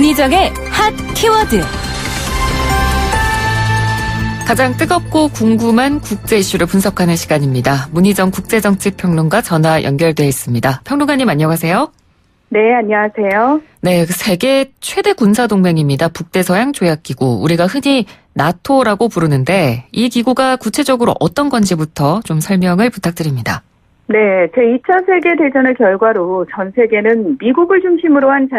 문희정의 핫 키워드. 가장 뜨겁고 궁금한 국제 이슈를 분석하는 시간입니다. 문희정 국제정치평론가 전화 연결돼 있습니다. 평론가님 안녕하세요. 네, 안녕하세요. 네, 세계 최대 군사동맹입니다. 북대서양조약기구. 우리가 흔히 나토라고 부르는데 이 기구가 구체적으로 어떤 건지부터 좀 설명을 부탁드립니다. 네, 제2차 세계대전의 결과로 전 세계는 미국을 중심으로 한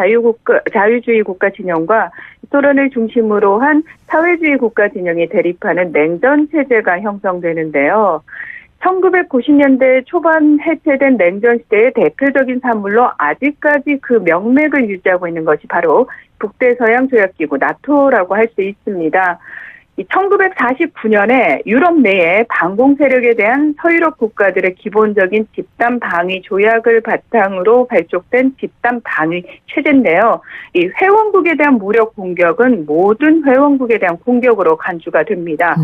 자유주의 국가 진영과 소련을 중심으로 한 사회주의 국가 진영이 대립하는 냉전 체제가 형성되는데요. 1990년대 초반 해체된 냉전 시대의 대표적인 산물로 아직까지 그 명맥을 유지하고 있는 것이 바로 북대서양조약기구 나토라고 할 수 있습니다. 1949년에 유럽 내에 반공 세력에 대한 서유럽 국가들의 기본적인 집단 방위 조약을 바탕으로 발족된 집단 방위 체제인데요. 이 회원국에 대한 무력 공격은 모든 회원국에 대한 공격으로 간주가 됩니다.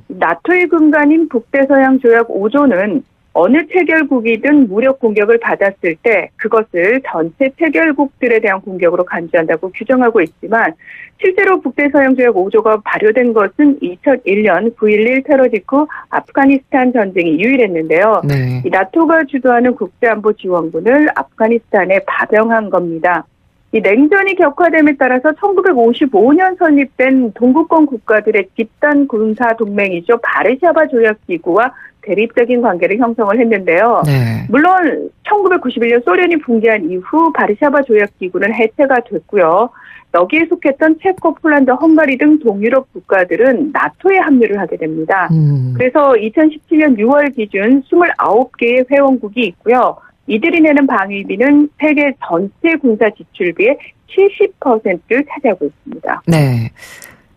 나토의 근간인 북대서양 조약 5조는 어느 체결국이든 무력 공격을 받았을 때 그것을 전체 체결국들에 대한 공격으로 간주한다고 규정하고 있지만 실제로 북대서양조약 5조가 발효된 것은 2001년 9.11 테러 직후 아프가니스탄 전쟁이 유일했는데요. 네. 이 나토가 주도하는 국제안보지원군을 아프가니스탄에 파병한 겁니다. 이 냉전이 격화됨에 따라서 1955년 설립된 동구권 국가들의 집단 군사 동맹이죠. 바르샤바 조약기구와 대립적인 관계를 형성을 했는데요. 네. 물론 1991년 소련이 붕괴한 이후 바르샤바 조약기구는 해체가 됐고요. 여기에 속했던 체코, 폴란드, 헝가리 등 동유럽 국가들은 나토에 합류를 하게 됩니다. 그래서 2017년 6월 기준 29개의 회원국이 있고요. 이들이 내는 방위비는 세계 전체 군사 지출비의 70%를 차지하고 있습니다. 네.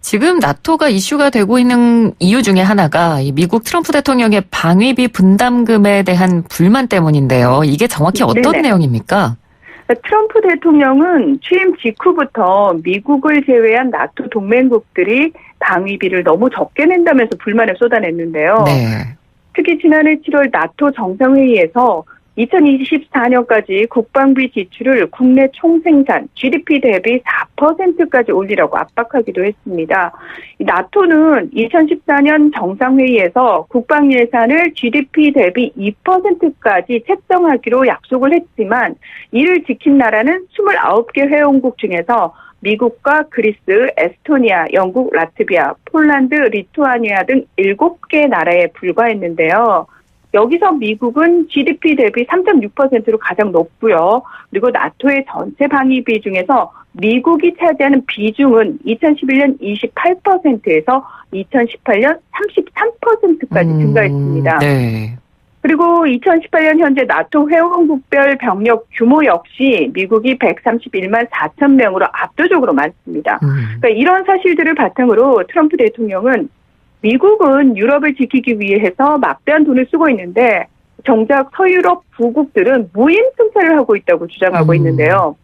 지금 나토가 이슈가 되고 있는 이유 중에 하나가 이 미국 트럼프 대통령의 방위비 분담금에 대한 불만 때문인데요. 이게 정확히 어떤 네네. 내용입니까? 트럼프 대통령은 취임 직후부터 미국을 제외한 나토 동맹국들이 방위비를 너무 적게 낸다면서 불만을 쏟아냈는데요. 네. 특히 지난해 7월 나토 정상회의에서 2024년까지 국방비 지출을 국내 총생산 GDP 대비 4%까지 올리라고 압박하기도 했습니다. 나토는 2014년 정상회의에서 국방 예산을 GDP 대비 2%까지 책정하기로 약속을 했지만 이를 지킨 나라는 29개 회원국 중에서 미국과 그리스, 에스토니아, 영국, 라트비아, 폴란드, 리투아니아 등 7개 나라에 불과했는데요. 여기서 미국은 GDP 대비 3.6%로 가장 높고요. 그리고 나토의 전체 방위비 중에서 미국이 차지하는 비중은 2011년 28%에서 2018년 33%까지 증가했습니다. 네. 그리고 2018년 현재 나토 회원국별 병력 규모 역시 미국이 131만 4천 명으로 압도적으로 많습니다. 그러니까 이런 사실들을 바탕으로 트럼프 대통령은 미국은 유럽을 지키기 위해서 막대한 돈을 쓰고 있는데 정작 서유럽 부국들은 무임 승차를 하고 있다고 주장하고 있는데요.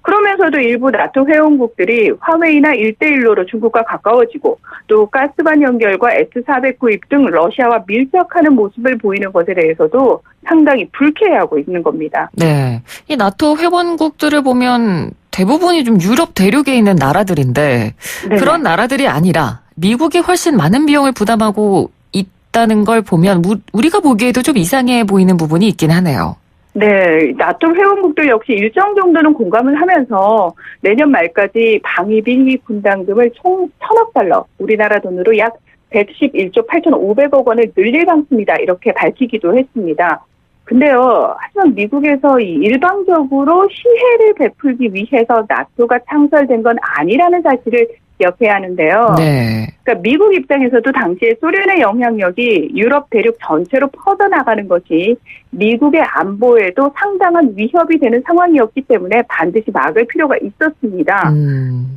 그러면서도 일부 나토 회원국들이 화웨이나 1대1로로 중국과 가까워지고 또 가스관 연결과 S-400 구입 등 러시아와 밀착하는 모습을 보이는 것에 대해서도 상당히 불쾌해하고 있는 겁니다. 네. 이 나토 회원국들을 보면 대부분이 좀 유럽 대륙에 있는 나라들인데 네네. 그런 나라들이 아니라 미국이 훨씬 많은 비용을 부담하고 있다는 걸 보면 우리가 보기에도 좀 이상해 보이는 부분이 있긴 하네요. 네, 나토 회원국들 역시 일정 정도는 공감을 하면서 내년 말까지 방위비 분담금을 총 1,000억 달러, 우리나라 돈으로 약 111조 8,500억 원을 늘릴 방침이다 이렇게 밝히기도 했습니다. 근데요, 하지만 미국에서 일방적으로 시혜를 베풀기 위해서 나토가 창설된 건 아니라는 사실을 기억해야 하는데요. 네. 그러니까 미국 입장에서도 당시에 소련의 영향력이 유럽 대륙 전체로 퍼져나가는 것이 미국의 안보에도 상당한 위협이 되는 상황이었기 때문에 반드시 막을 필요가 있었습니다.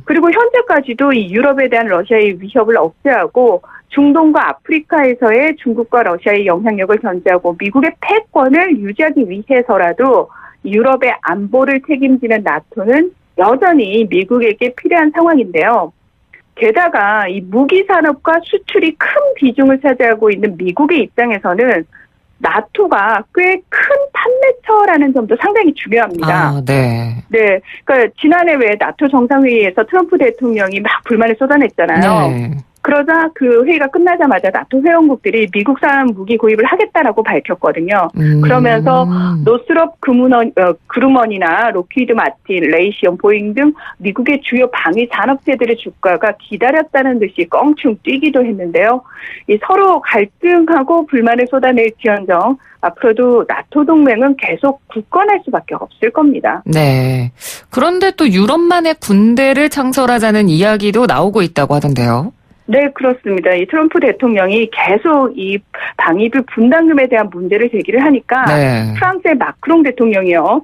그리고 현재까지도 이 유럽에 대한 러시아의 위협을 억제하고 중동과 아프리카에서의 중국과 러시아의 영향력을 견제하고 미국의 패권을 유지하기 위해서라도 유럽의 안보를 책임지는 나토는 여전히 미국에게 필요한 상황인데요. 게다가 이 무기 산업과 수출이 큰 비중을 차지하고 있는 미국의 입장에서는 나토가 꽤 큰 판매처라는 점도 상당히 중요합니다. 아, 네. 네, 그러니까 지난해 왜 나토 정상회의에서 트럼프 대통령이 막 불만을 쏟아냈잖아요. 네. 그러자 그 회의가 끝나자마자 나토 회원국들이 미국산 무기 구입을 하겠다라고 밝혔거든요. 그러면서 노스롭 그루먼이나 로키드 마틴, 레이시온, 보잉 등 미국의 주요 방위 산업체들의 주가가 기다렸다는 듯이 껑충 뛰기도 했는데요. 이 서로 갈등하고 불만을 쏟아낼지언정 앞으로도 나토 동맹은 계속 굳건할 수밖에 없을 겁니다. 네. 그런데 또 유럽만의 군대를 창설하자는 이야기도 나오고 있다고 하던데요. 네, 그렇습니다. 이 트럼프 대통령이 계속 이 방위비 분담금에 대한 문제를 제기를 하니까 네. 프랑스의 마크롱 대통령이요.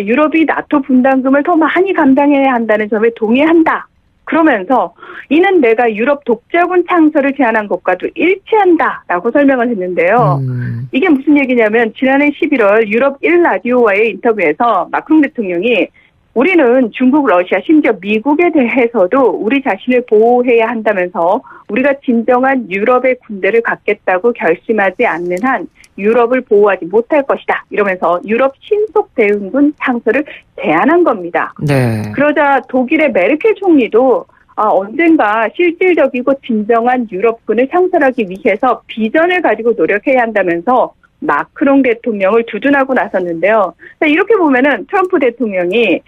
유럽이 나토 분담금을 더 많이 감당해야 한다는 점에 동의한다. 그러면서 이는 내가 유럽 독자군 창설을 제안한 것과도 일치한다라고 설명을 했는데요. 이게 무슨 얘기냐면 지난해 11월 유럽 1라디오와의 인터뷰에서 마크롱 대통령이 우리는 중국, 러시아, 심지어 미국에 대해서도 우리 자신을 보호해야 한다면서 우리가 진정한 유럽의 군대를 갖겠다고 결심하지 않는 한 유럽을 보호하지 못할 것이다. 이러면서 유럽 신속 대응군 창설을 제안한 겁니다. 네. 그러자 독일의 메르켈 총리도 언젠가 실질적이고 진정한 유럽군을 창설하기 위해서 비전을 가지고 노력해야 한다면서 마크롱 대통령을 두둔하고 나섰는데요. 이렇게 보면은 트럼프 대통령이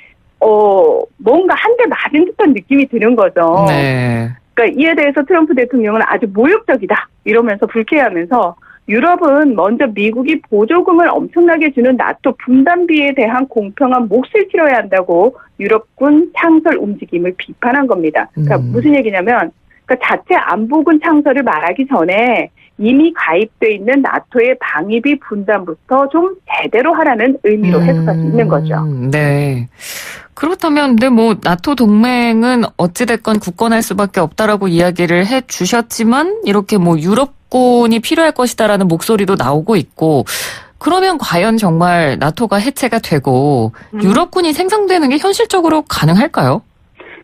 뭔가 한 대 맞은 듯한 느낌이 드는 거죠. 네. 그러니까 이에 대해서 트럼프 대통령은 아주 모욕적이다 이러면서 불쾌해하면서 유럽은 먼저 미국이 보조금을 엄청나게 주는 나토 분담비에 대한 공평한 몫을 치러야 한다고 유럽군 창설 움직임을 비판한 겁니다. 그러니까 무슨 얘기냐면 그러니까 자체 안보군 창설을 말하기 전에 이미 가입돼 있는 나토의 방위비 분담부터 좀 제대로 하라는 의미로 해석할 수 있는 거죠. 네. 그렇다면 근데 뭐 나토 동맹은 어찌됐건 굳건할 수밖에 없다라고 이야기를 해 주셨지만 이렇게 뭐 유럽군이 필요할 것이다라는 목소리도 나오고 있고 그러면 과연 정말 나토가 해체가 되고 유럽군이 생성되는 게 현실적으로 가능할까요?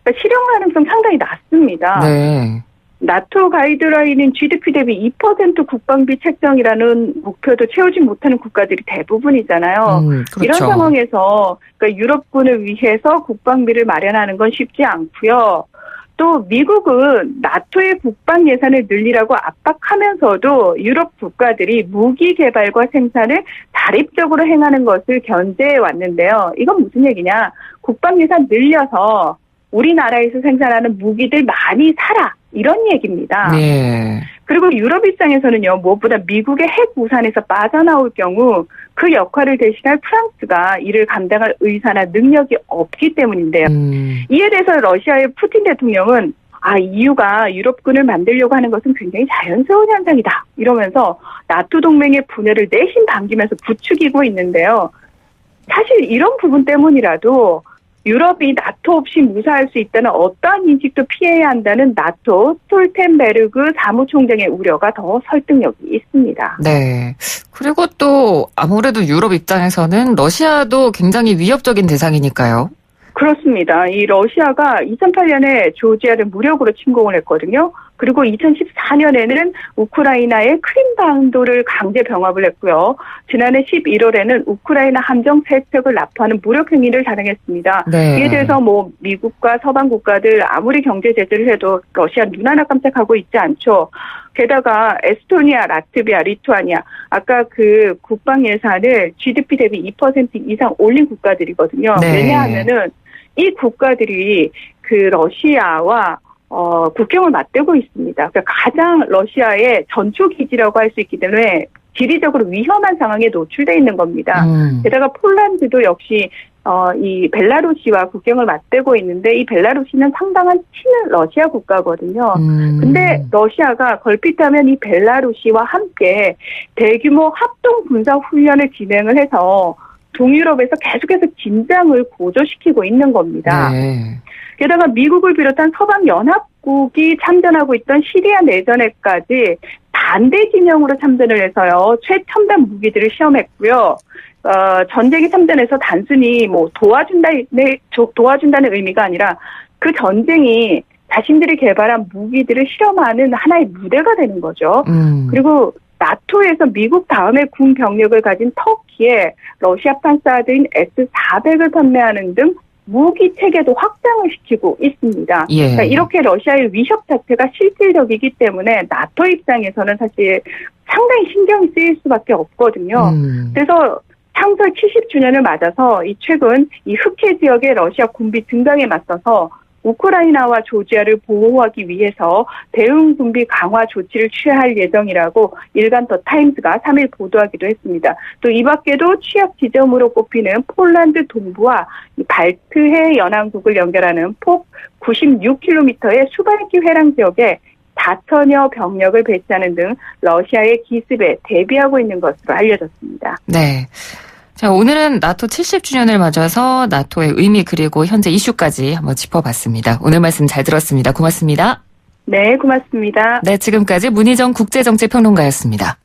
그러니까 실현 가능성 상당히 낮습니다. 네. 나토 가이드라인인 GDP 대비 2% 국방비 책정이라는 목표도 채우지 못하는 국가들이 대부분이잖아요. 그렇죠. 이런 상황에서 그러니까 유럽군을 위해서 국방비를 마련하는 건 쉽지 않고요. 또 미국은 나토의 국방 예산을 늘리라고 압박하면서도 유럽 국가들이 무기 개발과 생산을 자립적으로 행하는 것을 견제해 왔는데요. 이건 무슨 얘기냐? 국방 예산 늘려서 우리나라에서 생산하는 무기들 많이 사라. 이런 얘기입니다. 네. 그리고 유럽 입장에서는요, 무엇보다 미국의 핵 우산에서 빠져나올 경우 그 역할을 대신할 프랑스가 이를 감당할 의사나 능력이 없기 때문인데요. 이에 대해서 러시아의 푸틴 대통령은 EU가 유럽군을 만들려고 하는 것은 굉장히 자연스러운 현상이다. 이러면서 나토 동맹의 분열을 내심 반기면서 부추기고 있는데요. 사실 이런 부분 때문이라도 유럽이 나토 없이 무사할 수 있다는 어떠한 인식도 피해야 한다는 나토 스톨텐베르그 사무총장의 우려가 더 설득력이 있습니다. 네. 그리고 또 아무래도 유럽 입장에서는 러시아도 굉장히 위협적인 대상이니까요. 그렇습니다. 이 러시아가 2008년에 조지아를 무력으로 침공을 했거든요. 그리고 2014년에는 우크라이나의 크림반도를 강제 병합을 했고요. 지난해 11월에는 우크라이나 함정 3척을 납포하는 무력 행위를 단행했습니다. 네. 이에 대해서 미국과 서방 국가들 아무리 경제 제재를 해도 러시아 눈 하나 깜짝하고 있지 않죠. 게다가 에스토니아, 라트비아, 리투아니아 아까 그 국방 예산을 GDP 대비 2% 이상 올린 국가들이거든요. 네. 왜냐하면은 이 국가들이 그 러시아와 국경을 맞대고 있습니다. 그러니까 가장 러시아의 전초 기지라고 할 수 있기 때문에 지리적으로 위험한 상황에 노출돼 있는 겁니다. 게다가 폴란드도 역시 이 벨라루시와 국경을 맞대고 있는데 이 벨라루시는 상당한 친은 러시아 국가거든요. 근데 러시아가 걸핏하면 이 벨라루시와 함께 대규모 합동 군사 훈련을 진행을 해서 동유럽에서 계속해서 긴장을 고조시키고 있는 겁니다. 네. 게다가 미국을 비롯한 서방 연합국이 참전하고 있던 시리아 내전에까지 반대 진영으로 참전을 해서요. 최첨단 무기들을 시험했고요. 전쟁에 참전해서 단순히 도와준다는 의미가 아니라 그 전쟁이 자신들이 개발한 무기들을 실험하는 하나의 무대가 되는 거죠. 그리고 나토에서 미국 다음에 군 병력을 가진 터키에 러시아판 사드인 S-400을 판매하는 등 무기 체계도 확장을 시키고 있습니다. 예. 그러니까 이렇게 러시아의 위협 자체가 실질적이기 때문에 나토 입장에서는 사실 상당히 신경이 쓰일 수밖에 없거든요. 그래서 창설 70주년을 맞아서 최근 이 흑해 지역의 러시아 군비 증강에 맞서서 우크라이나와 조지아를 보호하기 위해서 대응 군비 강화 조치를 취할 예정이라고 일간 더 타임스가 3일 보도하기도 했습니다. 또 이 밖에도 취약 지점으로 꼽히는 폴란드 동부와 발트해 연안국을 연결하는 폭 96km의 수발키 회랑 지역에 4천여 병력을 배치하는 등 러시아의 기습에 대비하고 있는 것으로 알려졌습니다. 네. 자, 오늘은 나토 70주년을 맞아서 나토의 의미 그리고 현재 이슈까지 한번 짚어봤습니다. 오늘 말씀 잘 들었습니다. 고맙습니다. 네, 고맙습니다. 네, 지금까지 문희정 국제정치평론가였습니다.